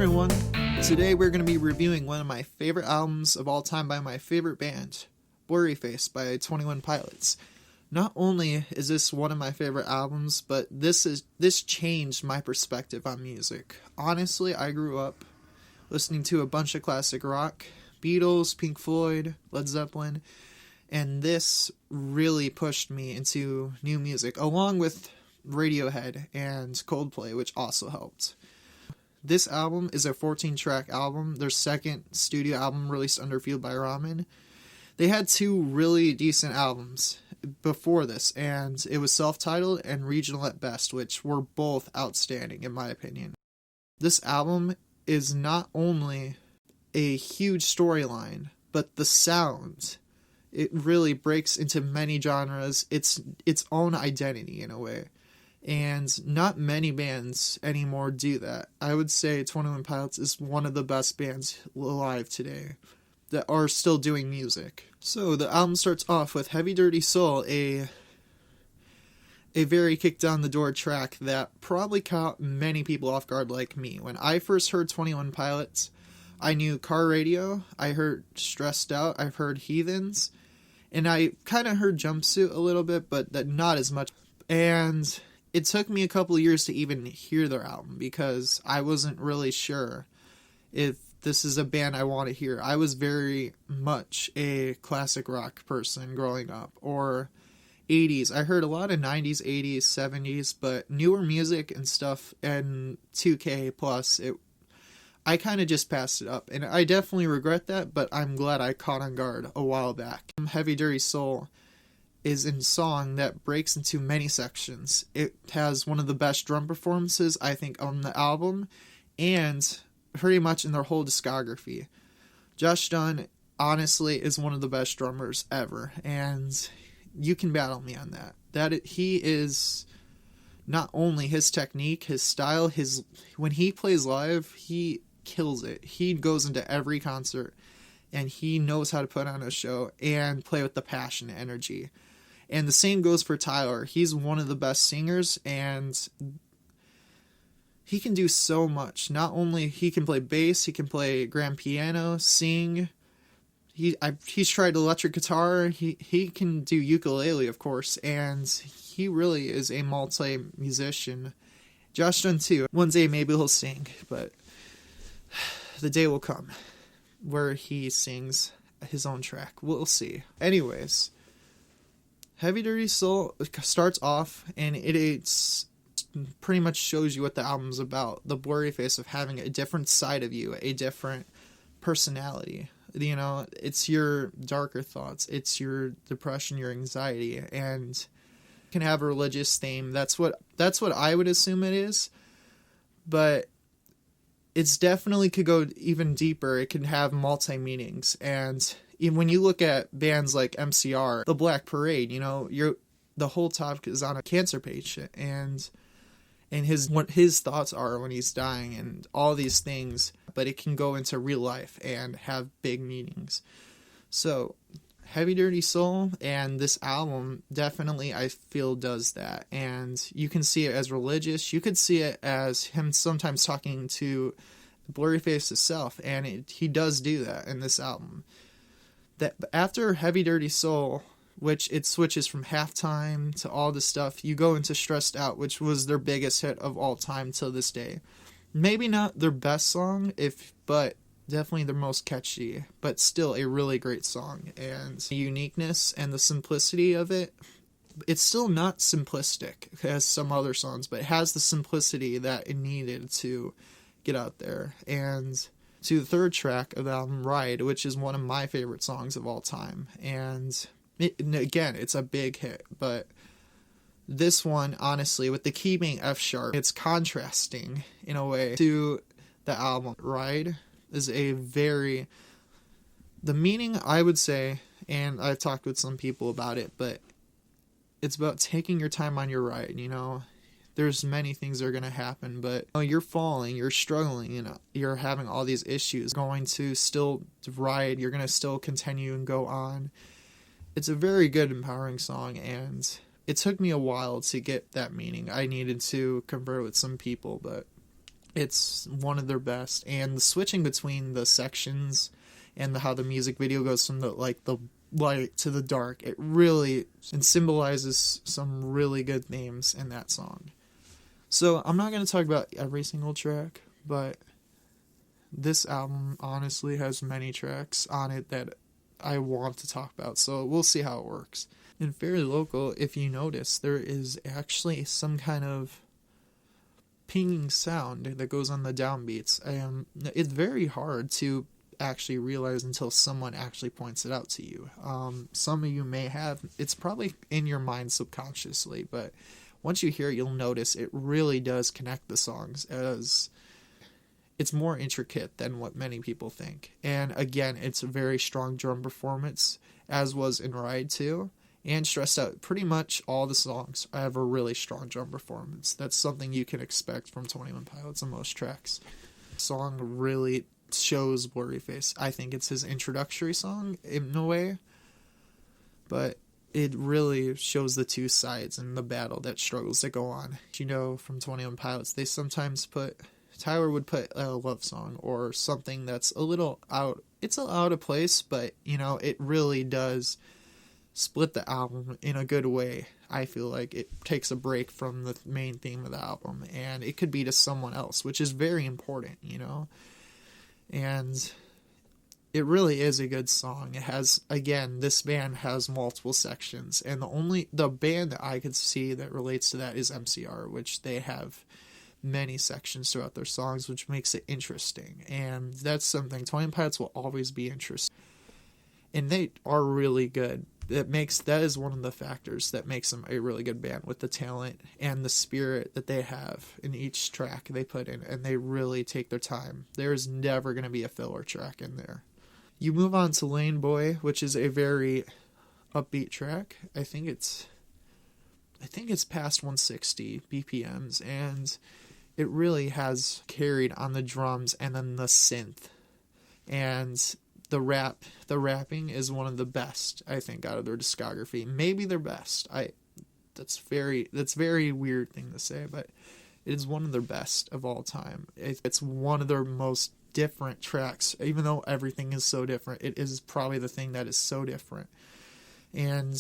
everyone, today we're going to be reviewing one of my favorite albums of all time by my favorite band, Blurryface by 21 Pilots. Not only is this one of my favorite albums, but this changed my perspective on music. Honestly, I grew up listening to a bunch of classic rock, Beatles, Pink Floyd, Led Zeppelin, and this really pushed me into new music, along with Radiohead and Coldplay, which also helped. This album is a 14-track album, their second studio album released under Fueled by Ramen. They had two really decent albums before this, and it was self-titled and Regional at Best, which were both outstanding in my opinion. This album is not only a huge storyline, but the sound, it really breaks into many genres, its own identity in a way. And not many bands anymore do that. I would say 21 Pilots is one of the best bands alive today that are still doing music. So the album starts off with Heavy Dirty Soul, a very kick down the door track that probably caught many people off guard like me. When I first heard 21 Pilots, I knew Car Radio, I heard Stressed Out, I've heard Heathens, and I kind of heard Jumpsuit a little bit, but not as much. And it took me a couple of years to even hear their album because I wasn't really sure if this is a band I want to hear. I was very much a classic rock person growing up, or 80s. I heard a lot of 90s, 80s, 70s, but newer music and stuff and 2K plus, I kind of just passed it up. And I definitely regret that, but I'm glad I caught on guard a while back. Heavy Dirty Soul is a song that breaks into many sections. It has one of the best drum performances, I think, on the album, and pretty much in their whole discography. Josh Dun, honestly, is one of the best drummers ever, and you can battle me on that. He is not only his technique, his style, when he plays live, he kills it. He goes into every concert, and he knows how to put on a show and play with the passion and energy. And the same goes for Tyler. He's one of the best singers, and he can do so much. Not only he can play bass, he can play grand piano, sing. He's tried electric guitar. He can do ukulele, of course, and he really is a multi-musician. Josh Dun too. One day maybe he'll sing, but the day will come where he sings his own track. We'll see. Anyways, Heavy Dirty Soul starts off, and it's pretty much shows you what the album's about. The Blurryface of having a different side of you, a different personality. You know, it's your darker thoughts, it's your depression, your anxiety, and it can have a religious theme. That's what I would assume it is, but it's definitely could go even deeper. It can have multi-meanings, and even when you look at bands like MCR, The Black Parade, you know, the whole topic is on a cancer patient and what his thoughts are when he's dying and all these things, but it can go into real life and have big meanings. So Heavy Dirty Soul and this album definitely, I feel, does that. And you can see it as religious. You could see it as him sometimes talking to Blurryface itself, and he does do that in this album. That after Heavy Dirty Soul, which it switches from Halftime to all the stuff, you go into Stressed Out, which was their biggest hit of all time till this day. Maybe not their best song, but definitely their most catchy, but still a really great song. And the uniqueness and the simplicity of it, it's still not simplistic as some other songs, but it has the simplicity that it needed to get out there. And to the third track of the album, Ride, which is one of my favorite songs of all time. And again, it's a big hit, but this one, honestly, with the key being F sharp, it's contrasting in a way to the album. Ride is the meaning, I would say, and I've talked with some people about it, but it's about taking your time on your ride, you know. There's many things that are going to happen, but you're falling, you're struggling, you know, you're having all these issues, going to still ride, you're going to still continue and go on. It's a very good, empowering song, and it took me a while to get that meaning. I needed to convert with some people, but It's one of their best, and the switching between the sections and how the music video goes from the light to the dark, it really and symbolizes some really good themes in that song. So I'm not going to talk about every single track, but this album honestly has many tracks on it that I want to talk about, so we'll see how it works. In Fairly Local, if you notice, there is actually some kind of pinging sound that goes on the downbeats, and it's very hard to actually realize until someone actually points it out to you. Some of you may have, it's probably in your mind subconsciously, but once you hear it, you'll notice it really does connect the songs, as it's more intricate than what many people think. And again, it's a very strong drum performance, as was in Ride 2 and Stressed Out. Pretty much all the songs have a really strong drum performance. That's something you can expect from 21 Pilots on most tracks. The song really shows Blurryface. I think it's his introductory song in a way, but it really shows the two sides and the battle that struggles that go on. You know, from 21 Pilots, they sometimes Tyler would put a love song or something that's a little out. It's out of place, but you know, it really does split the album in a good way. I feel like it takes a break from the main theme of the album, and it could be to someone else, which is very important, you know. And it really is a good song. It has, again, this band has multiple sections, and the band that I could see that relates to that is MCR, which they have many sections throughout their songs, which makes it interesting. And that's something 21 Pilots will always be interesting, and they are really good. That is one of the factors that makes them a really good band, with the talent and the spirit that they have in each track they put in, and they really take their time. There's never going to be a filler track in there. You move on to Lane Boy, which is a very upbeat track. I think it's past 160 BPMs, and it really has carried on the drums and then the synth. And the rapping is one of the best, I think, out of their discography. Maybe their best. That's very weird thing to say, but it is one of their best of all time. It's one of their most different tracks. Even though everything is so different, it is probably the thing that is so different. And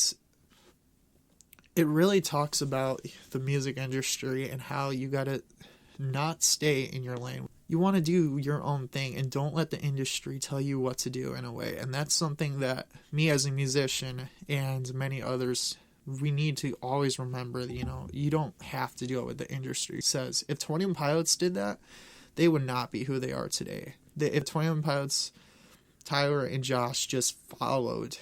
it really talks about the music industry and how you gotta not stay in your lane. You want to do your own thing and don't let the industry tell you what to do, in a way. And that's something that me as a musician and many others, we need to always remember that, you know, you don't have to do it what the industry says. If 21 Pilots did that, they would not be who they are today. If 21 Pilots, Tyler and Josh just followed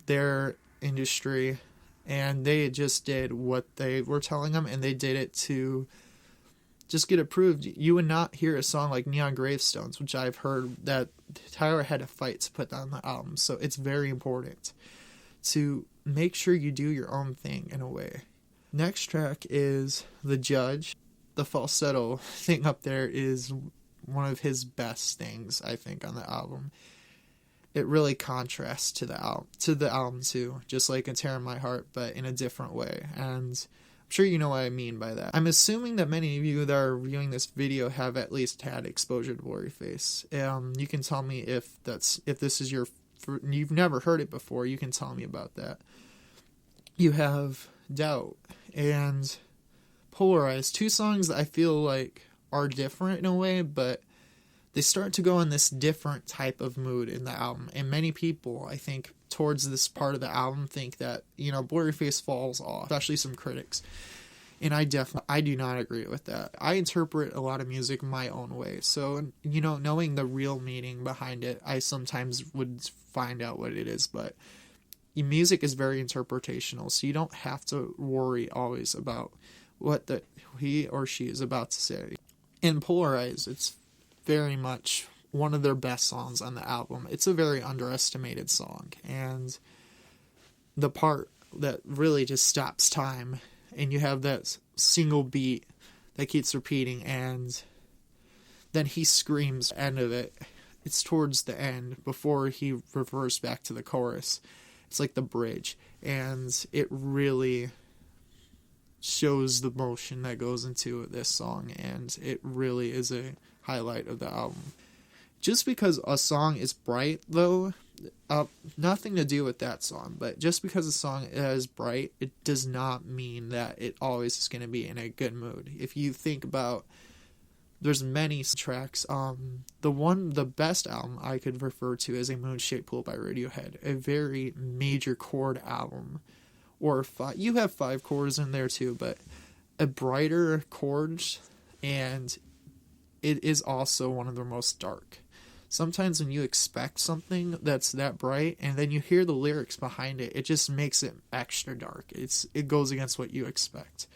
their industry and they just did what they were telling them, and they did it to just get approved, you would not hear a song like Neon Gravestones, which I've heard that Tyler had to fight to put on the album. So it's very important to make sure you do your own thing, in a way. Next track is The Judge. The falsetto thing up there is one of his best things, I think, on the album. It really contrasts to the album too, just like A Tear in My Heart, but in a different way. And sure you know what I mean by that. I'm assuming that many of you that are viewing this video have at least had exposure to Blurryface. You can tell me if this is you've never heard it before. You can tell me about that. You have Doubt and Polarized, two songs that I feel like are different in a way, but they start to go in this different type of mood in the album. And many people, I think, towards this part of the album think that, you know, Blurryface falls off, especially some critics. And I do not agree with that. I interpret a lot of music my own way. So, you know, knowing the real meaning behind it, I sometimes would find out what it is. But music is very interpretational, so you don't have to worry always about what he or she is about to say. In Polarize, it's very much one of their best songs on the album. It's a very underestimated song, and the part that really just stops time, and you have that single beat that keeps repeating, and then he screams end of it. It's towards the end before he reverts back to the chorus. It's like the bridge, and it really shows the motion that goes into this song, and it really is a highlight of the album. Just because a song is bright, though, nothing to do with that song, but just because a song is bright, it does not mean that it always is going to be in a good mood. If you think about, there's many tracks. The best album I could refer to is A Moon-Shaped Pool by Radiohead, a very major chord album. Or you have 5 chords in there too, but a brighter chords, and it is also one of the most dark. Sometimes when you expect something that's that bright, and then you hear the lyrics behind it, it just makes it extra dark. It goes against what you expect.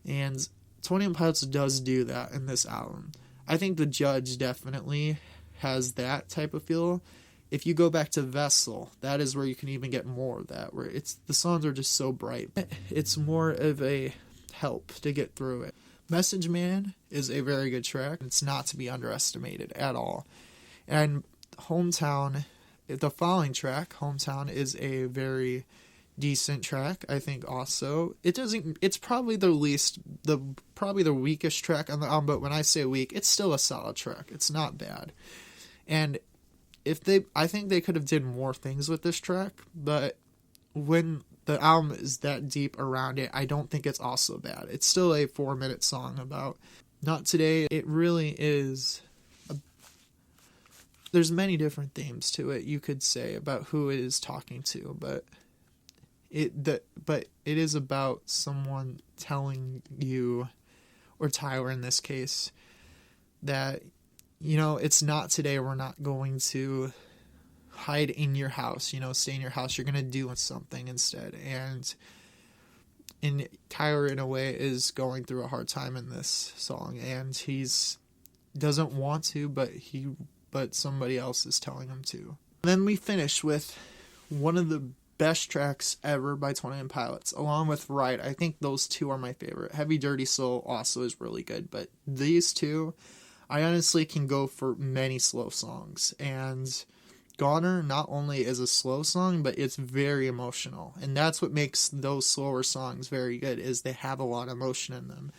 And 21 Pilots does do that in this album. I think The Judge definitely has that type of feel. If you go back to Vessel, that is where you can even get more of that, where the songs are just so bright. It's more of a help to get through it. Message Man is a very good track. It's not to be underestimated at all. And Hometown, the following track, Hometown, is a very decent track, I think. Also, it's probably the weakest track on the album, but when I say weak, it's still a solid track. It's not bad. And I think they could have did more things with this track, but when the album is that deep around it, I don't think it's also bad. It's still a 4-minute song about Not Today. It really is. There's many different themes to it, you could say, about who it is talking to, but it is about someone telling you, or Tyler in this case, that, it's not today. We're not going to hide in your house, stay in your house. You're going to do something instead. And Tyler, in a way, is going through a hard time in this song, and he's doesn't want to, but somebody else is telling him to. And then we finish with one of the best tracks ever by 21 Pilots, along with Ride. I think those two are my favorite. Heavy Dirty Soul also is really good, but these two, I honestly can go for many slow songs. And Goner not only is a slow song, but it's very emotional. And that's what makes those slower songs very good, is they have a lot of emotion in them.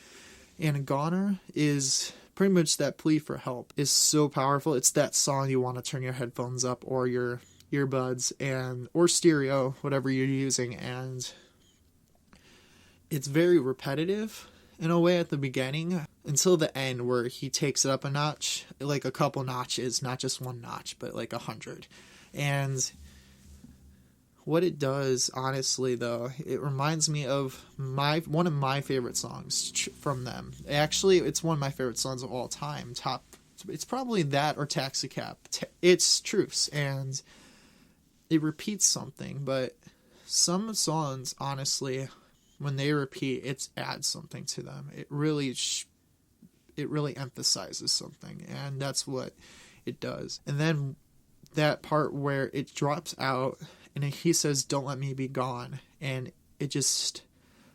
And Goner is pretty much that plea for help. Is so powerful. It's that song you want to turn your headphones up or your earbuds or stereo, whatever you're using, and it's very repetitive in a way at the beginning until the end, where he takes it up a notch, like a couple notches, not just one notch, but like 100. And what it does, honestly, though, it reminds me of one of my favorite songs from them. Actually, it's one of my favorite songs of all time. It's probably that or Taxi Cab. It's Truce, and it repeats something, but some songs, honestly, when they repeat, it adds something to them. It really emphasizes something, and that's what it does. And then that part where it drops out, and he says, "Don't let me be gone," and it just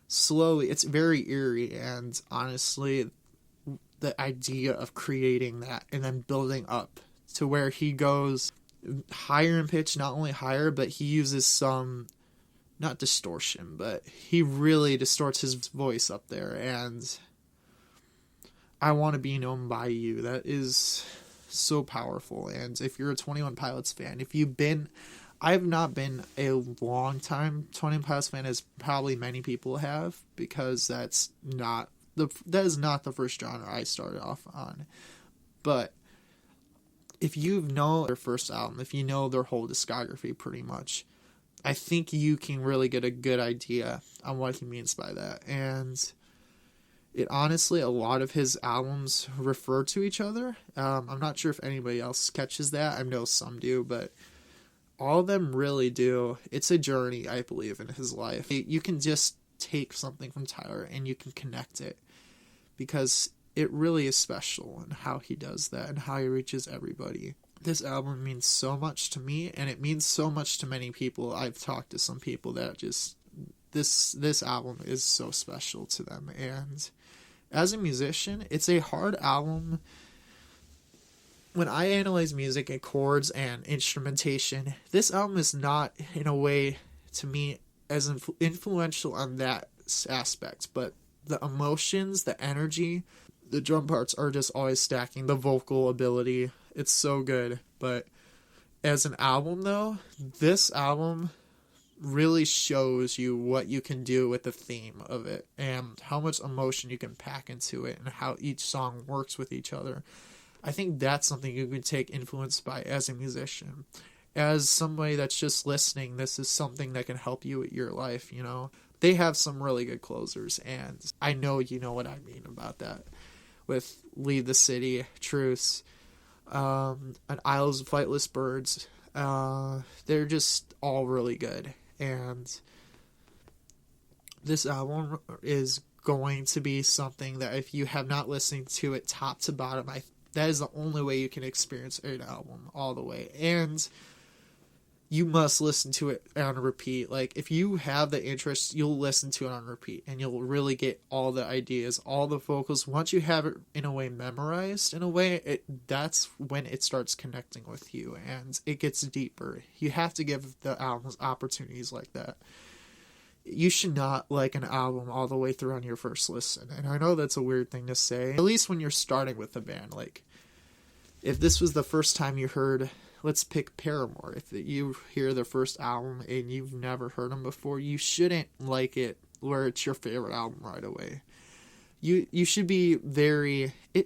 slowly, it's very eerie, and honestly, the idea of creating that and then building up to where he goes higher in pitch, not only higher, but he uses some, not distortion, but he really distorts his voice up there, and I Want to Be Known by You, that is so powerful. And if you're a 21 Pilots fan, I've not been a long time 21 Pilots fan, as probably many people have, because that is not the first genre I started off on. But if you know their first album, if you know their whole discography pretty much, I think you can really get a good idea on what he means by that. And it honestly, a lot of his albums refer to each other. I'm not sure if anybody else catches that. I know some do, but all of them really do. It's a journey, I believe, in his life. You can just take something from Tyler and you can connect it, because it really is special in how he does that and how he reaches everybody. This album means so much to me, and it means so much to many people. I've talked to some people that just, this album is so special to them. And as a musician, it's a hard album. When I analyze music and chords and instrumentation, this album is not, in a way, to me, as influential on that aspect, but the emotions, the energy, the drum parts are just always stacking. The vocal ability, it's so good. But as an album, though, this album really shows you what you can do with the theme of it and how much emotion you can pack into it and how each song works with each other. I think that's something you can take influence by as a musician. As somebody that's just listening, this is something that can help you with your life, you know. They have some really good closers, and I know you know what I mean about that. With Leave the City, Truce, and Isles of Flightless Birds, they're just all really good. And this album is going to be something that if you have not listened to it top to bottom, that is the only way you can experience an album all the way. And you must listen to it on repeat. Like, if you have the interest, you'll listen to it on repeat, and you'll really get all the ideas, all the vocals. Once you have it, in a way, memorized, in a way, that's when it starts connecting with you, and it gets deeper. You have to give the albums opportunities like that. You should not like an album all the way through on your first listen. And I know that's a weird thing to say, at least when you're starting with a band. Like, if this was the first time you heard... Let's pick Paramore. If you hear their first album and you've never heard them before, you shouldn't like it where it's your favorite album right away. You should be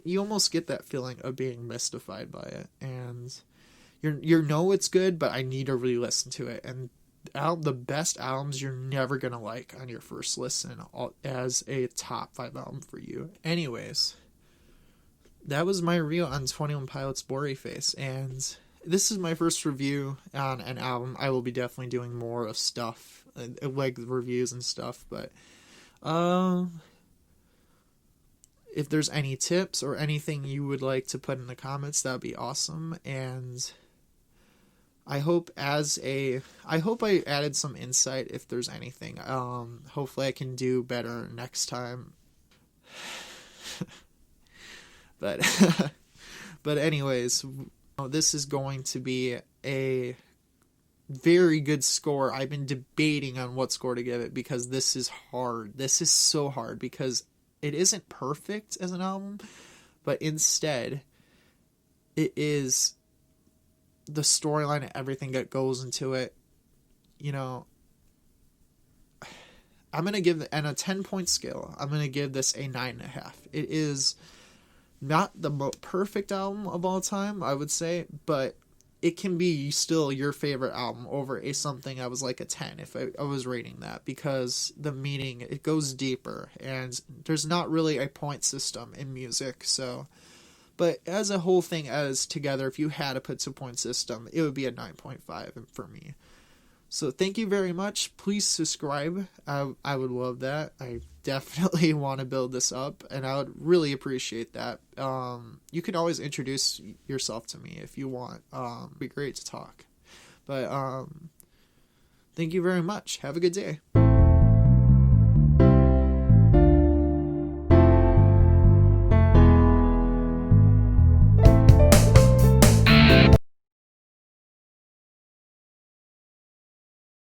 you almost get that feeling of being mystified by it. And you know it's good, but I need to re-listen to it. And the best albums you're never going to like on your first listen as a top 5 album for you. Anyways, that was my review on 21 Pilots' Blurryface, and this is my first review on an album. I will be definitely doing more of stuff, like reviews and stuff, but if there's any tips or anything you would like to put in the comments, that would be awesome. And I hope I added some insight if there's anything. Hopefully I can do better next time. But anyways, this is going to be a very good score. I've been debating on what score to give it because this is hard. This is so hard because it isn't perfect as an album, but instead it is the storyline and everything that goes into it. You know, I'm going to give, on a 10-point scale, I'm going to give this a 9.5. It is not the perfect album of all time, I would say, but it can be still your favorite album over something I was like a 10 if I was rating that, because the meaning, it goes deeper, and there's not really a point system in music. So, but as a whole thing, as together, if you had to put a point system, it would be a 9.5 for me. So thank you very much. Please subscribe. I would love that. I definitely want to build this up, and I would really appreciate that. You can always introduce yourself to me if you want. It'd be great to talk. But thank you very much. Have a good day.